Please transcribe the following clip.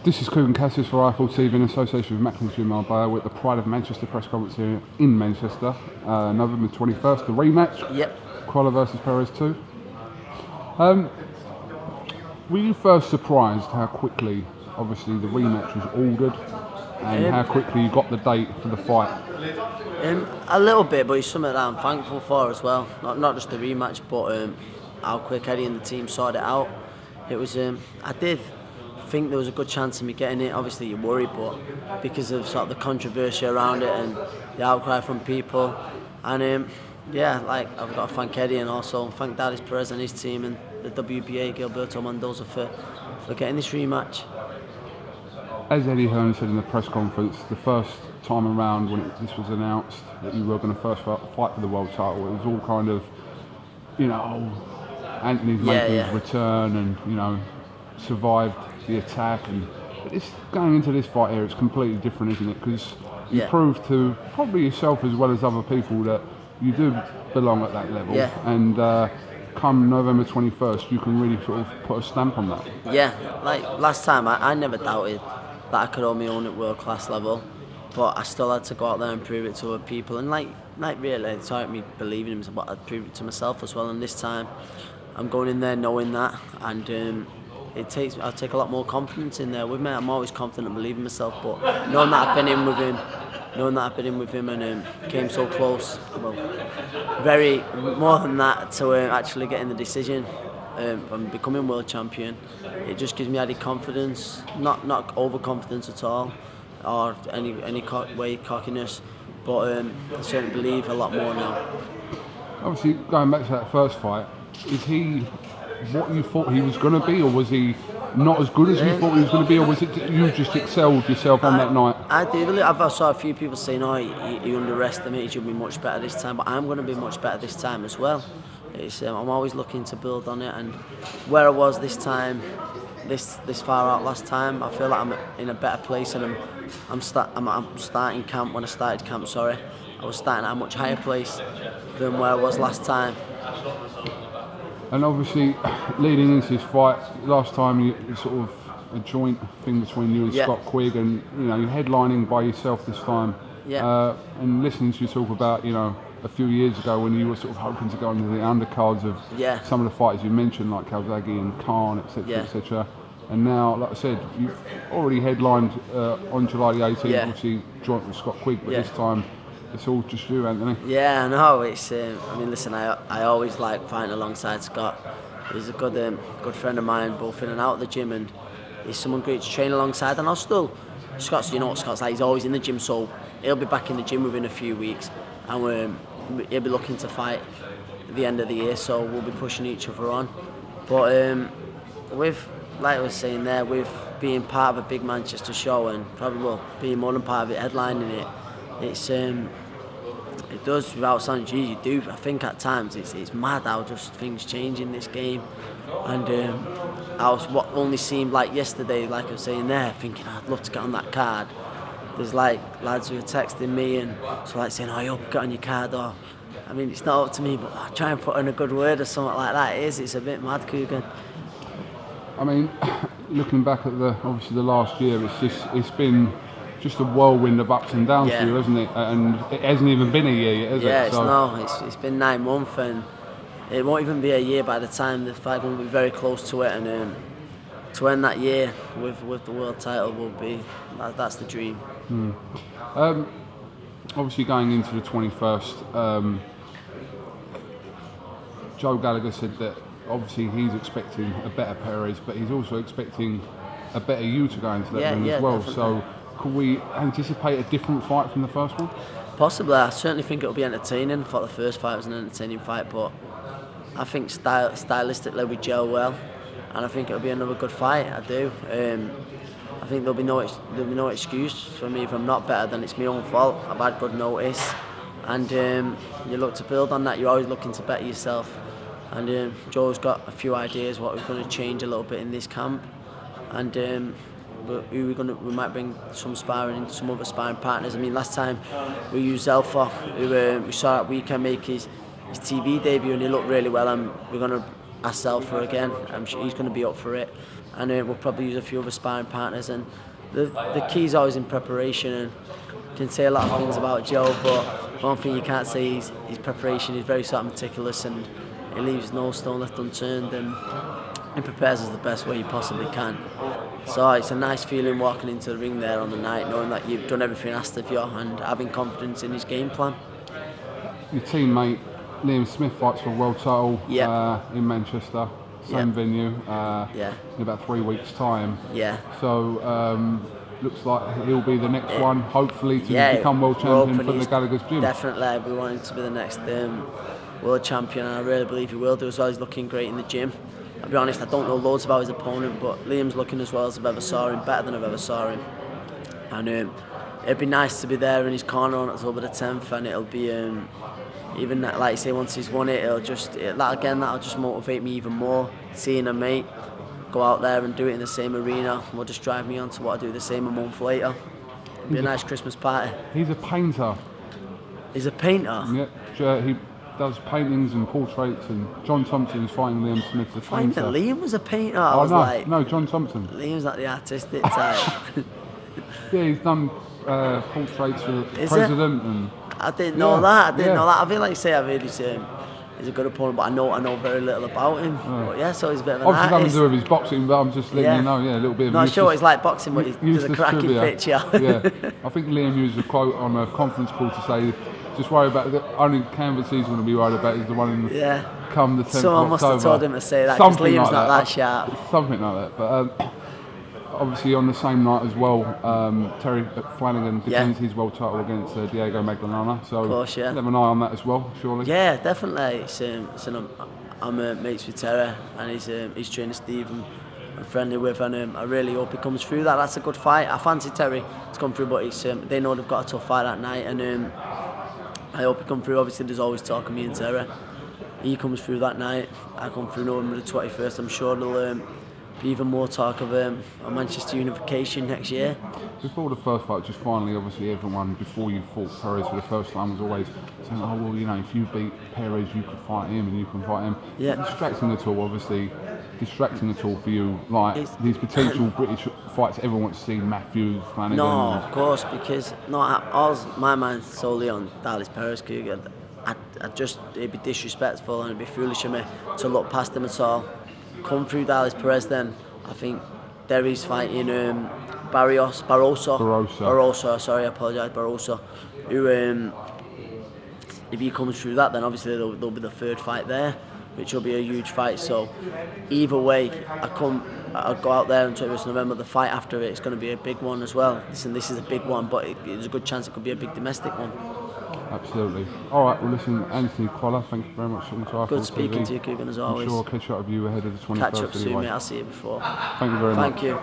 This is KUGAN CASSIUS for Rifle TV in association with Macklin Gym Marbella with the Pride of Manchester press conference here in Manchester, November 21st, the rematch. Yep. Crolla versus Perez 2. Were you first surprised how quickly, obviously, the rematch was ordered and how quickly you got the date for the fight? A little bit, but it's something that I'm thankful for as well. Not just the rematch, but how quick Eddie and the team sorted it out. It was. I did think there was a good chance of me getting it. Obviously, you worry, but because of sort of the controversy around it and the outcry from people, and yeah, like I've got to thank Eddie and also thank Darleys Perez and his team and the WBA, Gilberto Mendoza for getting this rematch. As Eddie Hearn said in the press conference, the first time around when this was announced that you were going to first fight for the world title, it was all kind of, Anthony's making his return and, survived the attack. But it's going into this fight here, it's completely different, isn't it? Because you proved to probably yourself as well as other people that you do belong at that level. Yeah. And come November 21st, you can really sort of put a stamp on that. Yeah, like last time, I never doubted that I could hold my own at world class level, but I still had to go out there and prove it to other people. And like really, it's not me believing in myself, but I'd prove it to myself as well. And this time, I'm going in there knowing that, and I'll take a lot more confidence in there with me. I'm always confident and believe in myself, but knowing that I've been in with him, and came so close, well, very more than that to actually getting the decision and becoming world champion, it just gives me added confidence, not overconfidence at all, or any way cockiness, but I certainly believe a lot more now. Obviously, going back to that first fight, is he what you thought he was going to be, or was he not as good as you thought he was going to be, or was it you just excelled yourself on that night? I do believe. I saw a few people saying, "Oh, he underestimated. You'll be much better this time," but I'm going to be much better this time as well. I'm always looking to build on it, and where I was this time, this far out last time, I feel like I'm in a better place, and I'm starting camp. When I started camp, I was starting at a much higher place than where I was last time. And obviously, leading into this fight, last time you sort of a joint thing between you and Scott Quigg, and you're headlining by yourself this time. And listening to you talk about, a few years ago when you were sort of hoping to go into the undercards of some of the fighters you mentioned, like Calzaghe and Khan, etc., etc. And now, like I said, you've already headlined on July the 18th, obviously joint with Scott Quigg, but this time it's all just you, Anthony. Yeah, I know. It's. Listen, I always like fighting alongside Scott. He's a good friend of mine, both in and out of the gym, and he's someone great to train alongside. And I'll still, Scott's. You know what Scott's like. He's always in the gym, so he'll be back in the gym within a few weeks, and he'll be looking to fight at the end of the year. So we'll be pushing each other on. But with, like I was saying there, with being part of a big Manchester show and probably being more than part of it, headlining it. It does, without sounding cheesy, you do. I think at times it's mad how just things change in this game. And what only seemed like yesterday, like I was saying there, thinking I'd love to get on that card. There's like lads who are texting me and so like saying, "Oh, you hope you get on your card," or it's not up to me, but I try and put in a good word or something like that. It's a bit mad, KUGAN. Looking back at obviously the last year, it's been just a whirlwind of ups and downs for you, hasn't it? And it hasn't even been a year yet, has it? It's been 9 months, and it won't even be a year by the time the fight will be very close to it. And to end that year with the world title will be that's the dream. Obviously, going into the 21st, Joe Gallagher said that obviously he's expecting a better Perez, but he's also expecting a better you to go into that ring as well. Definitely. So, could we anticipate a different fight from the first one? Possibly. I certainly think it'll be entertaining. I thought the first fight was an entertaining fight, but I think stylistically we gel well, and I think it'll be another good fight. I do. I think there'll be no excuse for me if I'm not better. Then it's my own fault. I've had good notice, and you look to build on that. You're always looking to better yourself, and Joe's got a few ideas what we're going to change a little bit in this camp, and. We might bring some other sparring partners. Last time we used Alpha, who we saw at weekend make his TV debut, and he looked really well. And we're going to ask Alpha again. I'm sure he's going to be up for it. and we'll probably use a few other sparring partners. And the key is always in preparation. And you can say a lot of things about Joe, but one thing you can't say is his preparation. He's very sort of meticulous, and he leaves no stone left unturned, and he prepares us the best way he possibly can. So it's a nice feeling walking into the ring there on the night, knowing that you've done everything asked of you and having confidence in his game plan. Your teammate Liam Smith fights for a world title in Manchester, same venue, in about 3 weeks' time. Yeah. So looks like he'll be the next one, hopefully, to become world champion from the Gallagher's gym. Definitely, we want him to be the next world champion, and I really believe he will do as well. He's looking great in the gym. I'll be honest, I don't know loads about his opponent, but Liam's looking as well as I've ever saw him, better than I've ever saw him. And it'd be nice to be there in his corner on October the 10th, and it'll be, even like you say, once he's won it, that'll just motivate me even more. Seeing a mate go out there and do it in the same arena will just drive me on to want to do the same a month later. It'll be a nice Christmas party. He's a painter. He's a painter? Yeah, he does paintings and portraits, and John Thompson is fighting Liam Smith, the painter. Liam was a painter. No, John Thompson. Liam's like the artistic type. Yeah, he's done portraits for the president. And I didn't know that. I didn't know that. I feel like I really he's a good opponent, but I know very little about him. But so he's a bit of an obviously artist. nothing to do with his boxing, but I'm just letting you know, a little bit of Not sure it's like boxing, but he's a cracking picture. I think Liam used a quote on a conference call to say, just worry about the only canvas he's going to be worried about is the one in come the 10th of October. Someone must have told him to say that, because Liam's not that sharp. Something like that. But obviously on the same night as well, Terry Flanagan defends his world title against Diego Magdalena. So of course, have an eye on that as well, surely. Yeah, definitely. I'm mates with Terry, and he's training Steve, and I'm friendly with, and I really hope he comes through that. That's a good fight. I fancy Terry to come through, but they know they've got a tough fight that night, and I hope he comes through. Obviously, there's always talk of me and Terry. He comes through that night. I come through November the 21st. I'm sure there'll be even more talk of a Manchester unification next year. Before the first fight, just finally, obviously everyone, before you fought Perez for the first time, was always saying, oh, well, if you beat Perez, you could fight him and you can fight him. Yeah. Distracting at all, obviously. Distracting at all for you, like these potential British fights everyone wants to see, Matthews, Flanagan. No, of course, because my mind's solely on Darleys Perez KUGAN. It'd be disrespectful and it'd be foolish of me to look past him at all. Come through Darleys Perez, then I think Derry's fighting Barroso. Sorry, I apologise, Barroso. Who, if he comes through that, then obviously there'll be the third fight there, which will be a huge fight. So either way, I'll go out there on 21st November. The fight after it's going to be a big one as well. Listen, this is a big one, but there's a good chance it could be a big domestic one. Absolutely. All right, well, listen, Anthony Crolla, thank you very much for coming to Good speaking to you, KUGAN, as always. I'm sure I'll catch up with you ahead of the 21st. Catch up soon, mate. I'll see you before. Thank you very much. Thank you.